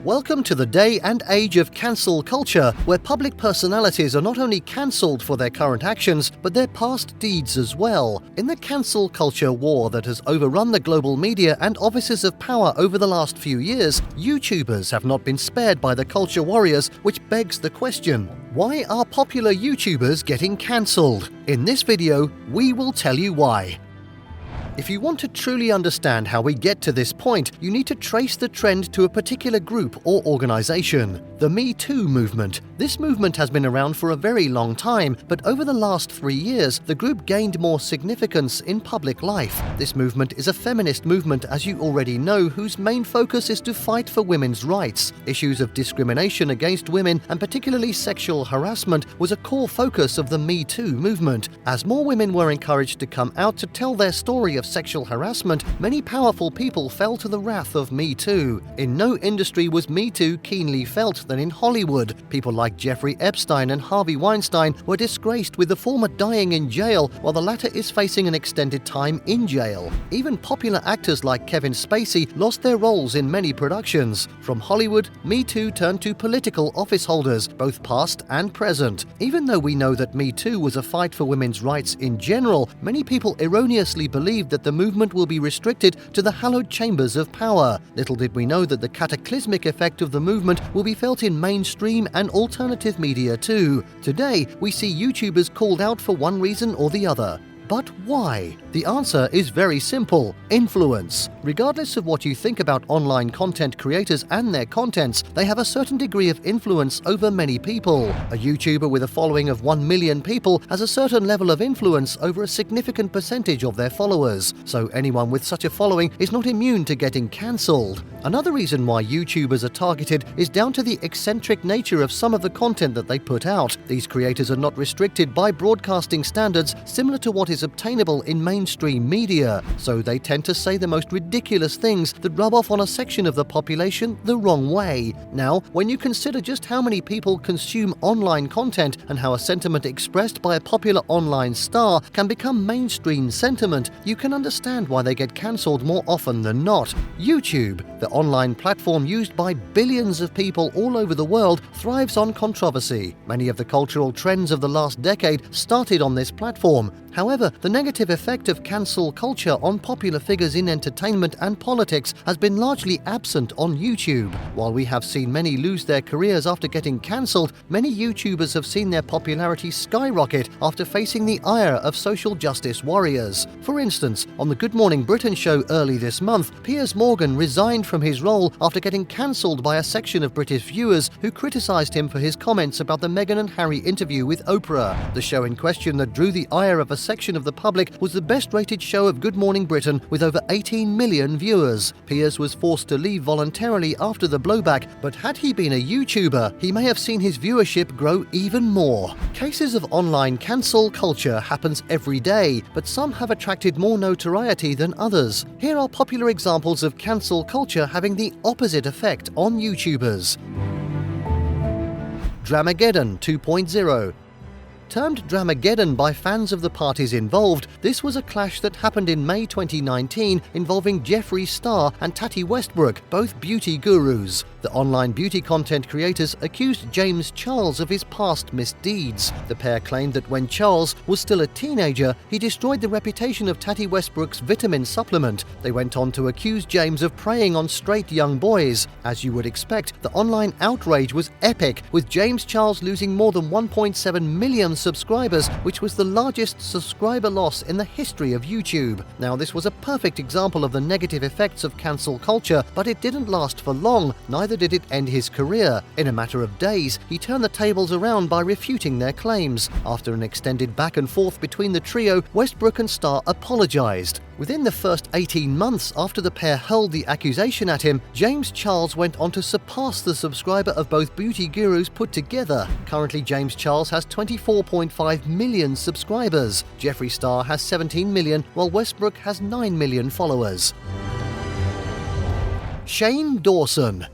Welcome to the day and age of cancel culture, where public personalities are not only cancelled for their current actions, but their past deeds as well. In the cancel culture war that has overrun the global media and offices of power over the last few years, YouTubers have not been spared by the culture warriors, which begs the question, why are popular YouTubers getting cancelled? In this video, we will tell you why. If you want to truly understand how we get to this point, you need to trace the trend to a particular group or organization. The Me Too movement. This movement has been around for a very long time, but over the last 3 years, the group gained more significance in public life. This movement is a feminist movement, as you already know, whose main focus is to fight for women's rights. Issues of discrimination against women, and particularly sexual harassment, was a core focus of the Me Too movement. As more women were encouraged to come out to tell their story of sexual harassment, many powerful people fell to the wrath of Me Too. In no industry was Me Too keenly felt than in Hollywood. People like Jeffree Epstein and Harvey Weinstein were disgraced, with the former dying in jail while the latter is facing an extended time in jail. Even popular actors like Kevin Spacey lost their roles in many productions. From Hollywood, Me Too turned to political office holders, both past and present. Even though we know that Me Too was a fight for women's rights in general, many people erroneously believed that the movement will be restricted to the hallowed chambers of power. Little did we know that the cataclysmic effect of the movement will be felt in mainstream and alternative media too. Today, we see YouTubers called out for one reason or the other. But why? The answer is very simple: influence. Regardless of what you think about online content creators and their contents, they have a certain degree of influence over many people. A YouTuber with a following of 1 million people has a certain level of influence over a significant percentage of their followers, so anyone with such a following is not immune to getting cancelled. Another reason why YouTubers are targeted is down to the eccentric nature of some of the content that they put out. These creators are not restricted by broadcasting standards similar to what is obtainable in mainstream media, so they tend to say the most ridiculous things that rub off on a section of the population the wrong way. Now, when you consider just how many people consume online content and how a sentiment expressed by a popular online star can become mainstream sentiment, you can understand why they get cancelled more often than not. YouTube, the online platform used by billions of people all over the world, thrives on controversy. Many of the cultural trends of the last decade started on this platform. However, the negative effect of cancel culture on popular figures in entertainment and politics has been largely absent on YouTube. While we have seen many lose their careers after getting cancelled, many YouTubers have seen their popularity skyrocket after facing the ire of social justice warriors. For instance, on the Good Morning Britain show early this month, Piers Morgan resigned from his role after getting cancelled by a section of British viewers who criticised him for his comments about the Meghan and Harry interview with Oprah. The show in question that drew the ire of a section of the public was the best-rated show of Good Morning Britain with over 18 million viewers. Piers was forced to leave voluntarily after the blowback, but had he been a YouTuber, he may have seen his viewership grow even more. Cases of online cancel culture happens every day, but some have attracted more notoriety than others. Here are popular examples of cancel culture having the opposite effect on YouTubers. Dramageddon 2.0. Termed Dramageddon by fans of the parties involved, this was a clash that happened in May 2019 involving Jeffree Start and Tati Westbrook, both beauty gurus. The online beauty content creators accused James Charles of his past misdeeds. The pair claimed that when Charles was still a teenager, he destroyed the reputation of Tati Westbrook's vitamin supplement. They went on to accuse James of preying on straight young boys. As you would expect, the online outrage was epic, with James Charles losing more than 1.7 million subscribers, which was the largest subscriber loss in the history of YouTube. Now, this was a perfect example of the negative effects of cancel culture, but it didn't last for long, neither did it end his career. In a matter of days, he turned the tables around by refuting their claims. After an extended back and forth between the trio, Westbrook and Starr apologized. Within the first 18 months after the pair hurled the accusation at him, James Charles went on to surpass the subscriber of both beauty gurus put together. Currently, James Charles has 24.5 million subscribers. Jeffree Start has 17 million, while Westbrook has 9 million followers. Dawson.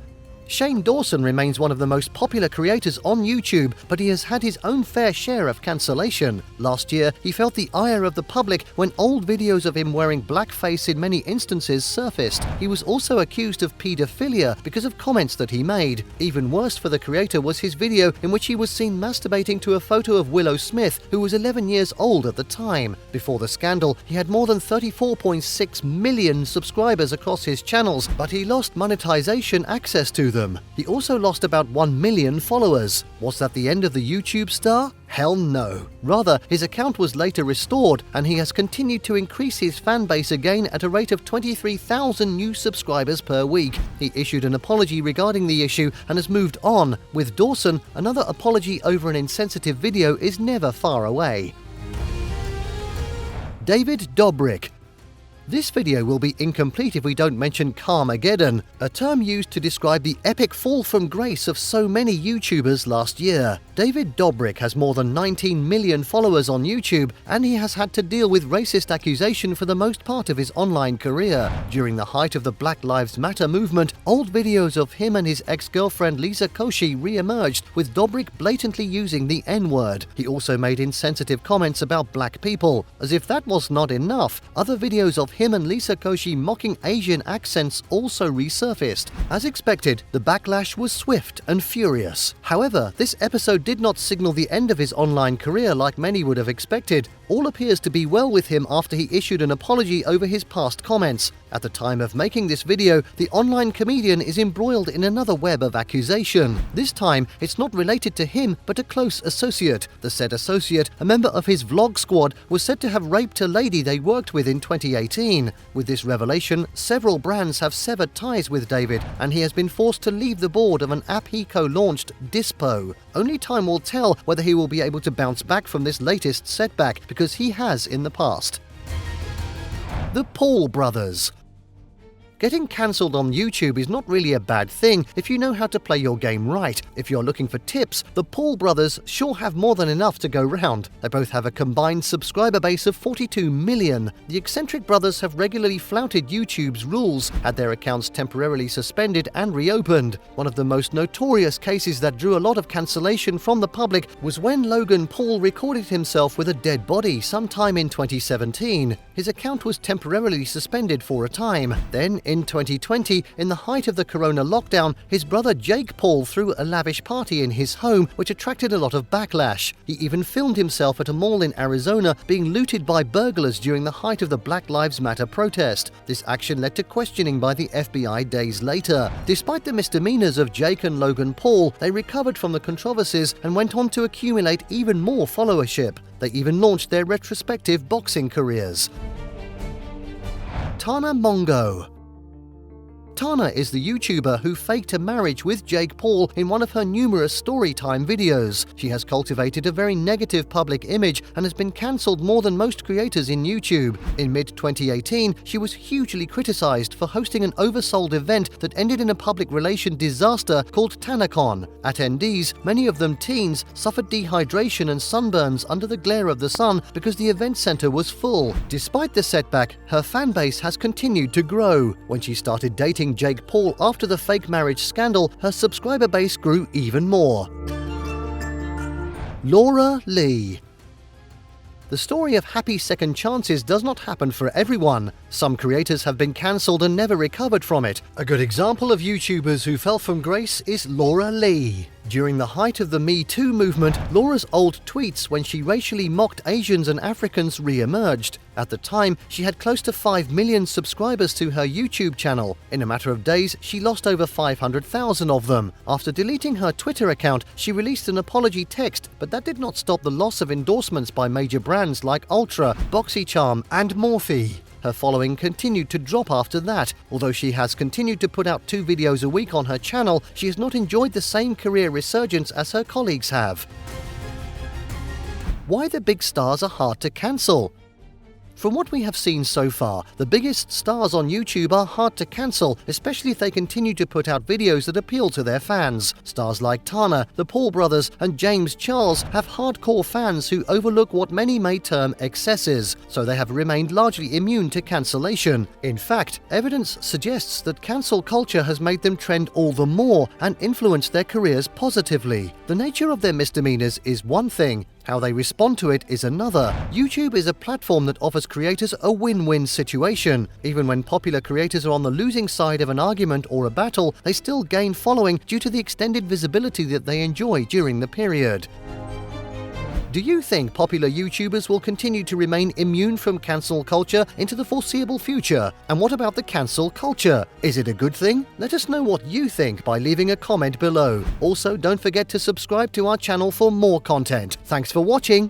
Shane Dawson remains one of the most popular creators on YouTube, but he has had his own fair share of cancellation. Last year, he felt the ire of the public when old videos of him wearing blackface in many instances surfaced. He was also accused of paedophilia because of comments that he made. Even worse for the creator was his video in which he was seen masturbating to a photo of Willow Smith, who was 11 years old at the time. Before the scandal, he had more than 34.6 million subscribers across his channels, but he lost monetization access to them. He also lost about 1 million followers. Was that the end of the YouTube star? Hell no. Rather, his account was later restored, and he has continued to increase his fan base again at a rate of 23,000 new subscribers per week. He issued an apology regarding the issue and has moved on. With Dawson, another apology over an insensitive video is never far away. David Dobrik. This video will be incomplete if we don't mention Dramageddon, a term used to describe the epic fall from grace of so many YouTubers last year. David Dobrik has more than 19 million followers on YouTube, and he has had to deal with racist accusation for the most part of his online career. During the height of the Black Lives Matter movement, old videos of him and his ex-girlfriend Lisa Koshy re-emerged, with Dobrik blatantly using the N-word. He also made insensitive comments about black people. As if that was not enough, other videos of him and Lisa Koshy mocking Asian accents also resurfaced. As expected, the backlash was swift and furious. However, this episode did not signal the end of his online career like many would have expected. All appears to be well with him after he issued an apology over his past comments. At the time of making this video, the online comedian is embroiled in another web of accusation. This time, it's not related to him, but a close associate. The said associate, a member of his vlog squad, was said to have raped a lady they worked with in 2018. With this revelation, several brands have severed ties with David, and he has been forced to leave the board of an app he co-launched, Dispo. Only time will tell whether he will be able to bounce back from this latest setback, because he has in the past. The Paul brothers. Getting cancelled on YouTube is not really a bad thing if you know how to play your game right. If you're looking for tips, the Paul brothers sure have more than enough to go round. They both have a combined subscriber base of 42 million. The eccentric brothers have regularly flouted YouTube's rules, had their accounts temporarily suspended and reopened. One of the most notorious cases that drew a lot of cancellation from the public was when Logan Paul recorded himself with a dead body sometime in 2017. His account was temporarily suspended for a time. Then, in 2020, in the height of the corona lockdown, his brother Jake Paul threw a lavish party in his home, which attracted a lot of backlash. He even filmed himself at a mall in Arizona being looted by burglars during the height of the Black Lives Matter protest. This action led to questioning by the FBI days later. Despite the misdemeanors of Jake and Logan Paul, they recovered from the controversies and went on to accumulate even more followership. They even launched their retrospective boxing careers. Tana Mongeau. Tana is the YouTuber who faked a marriage with Jake Paul in one of her numerous storytime videos. She has cultivated a very negative public image and has been cancelled more than most creators in YouTube. In mid-2018, she was hugely criticized for hosting an oversold event that ended in a public relation disaster called TanaCon. Attendees, many of them teens, suffered dehydration and sunburns under the glare of the sun because the event center was full. Despite the setback, her fan base has continued to grow. When she started dating Jake Paul after the fake marriage scandal, her subscriber base grew even more. Laura Lee. The story of happy second chances does not happen for everyone. Some creators have been cancelled and never recovered from it. A good example of YouTubers who fell from grace is Laura Lee. During the height of the Me Too movement, Laura's old tweets when she racially mocked Asians and Africans re-emerged. At the time, she had close to 5 million subscribers to her YouTube channel. In a matter of days, she lost over 500,000 of them. After deleting her Twitter account, she released an apology text, but that did not stop the loss of endorsements by major brands like Ultra, BoxyCharm, and Morphe. Her following continued to drop after that. Although she has continued to put out 2 videos a week on her channel, she has not enjoyed the same career resurgence as her colleagues have. Why the big stars are hard to cancel. From what we have seen so far, the biggest stars on YouTube are hard to cancel, especially if they continue to put out videos that appeal to their fans. Stars like Tana, the Paul brothers, and James Charles have hardcore fans who overlook what many may term excesses, so they have remained largely immune to cancellation. In fact, evidence suggests that cancel culture has made them trend all the more and influenced their careers positively. The nature of their misdemeanors is one thing, how they respond to it is another. YouTube is a platform that offers creators a win-win situation. Even when popular creators are on the losing side of an argument or a battle, they still gain following due to the extended visibility that they enjoy during the period. Do you think popular YouTubers will continue to remain immune from cancel culture into the foreseeable future? And what about the cancel culture? Is it a good thing? Let us know what you think by leaving a comment below. Also, don't forget to subscribe to our channel for more content. Thanks for watching.